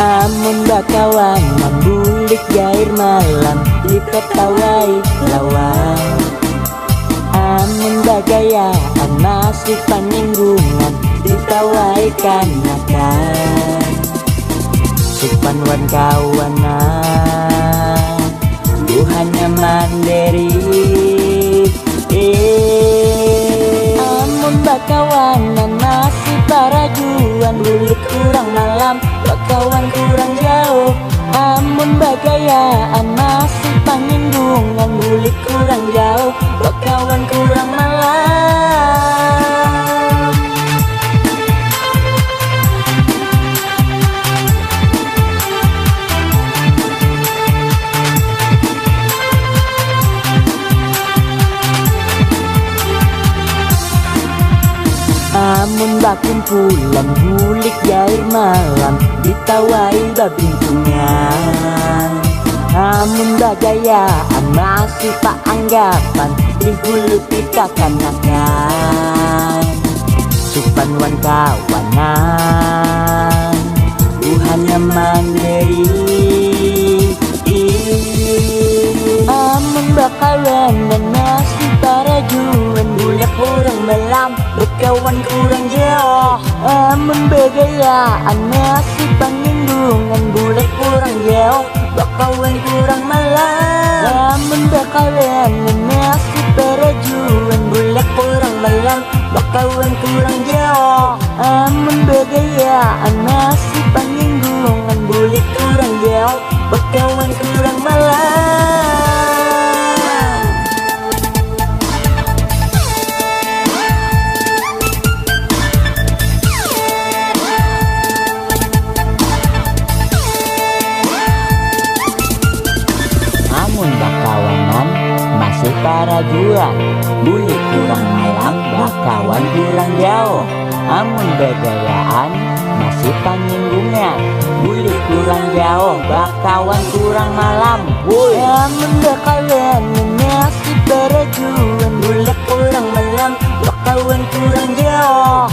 Amun bakawan bulik gair malam diketawai lawan. Amun bagayaan masuk paninggungan ditawai kanakan. Supan wan kawanan Tuhannya mandiri. Amun bakawanan masih parajuan bulik kurang malam bakawan kurang jauh. Amun bagayaan masih paninggungan bulik kurang jauh bakawan kurang malam. Amun bakumpulan bulik gair malam ditawai babintungan. Amun bagayaan masih pak anggapan dihuluti kakanakan. Supan wan kawanan Tuhannya mandiri. Amun bakawanan masih parajuan bulik kurang malam bakawan kurang jauh. Amun bagayaan masih paninggungan bulik kurang jauh bakawan kurang malam. Amun bakawanan masih parajuan bulik kurang malam bakawan kurang jauh. Amun bagayaan masih paninggungan bulik kurang jauh bakawan kurang malam. Amun bakawanan masih parajuan bulik kurang malam bakawan kurang jauh. Amun bagayaan masih paninggungan bulik kurang jauh bakawan kurang malam. Amun bakawanan masih parajuan bulik kurang malam bakawan kurang jauh.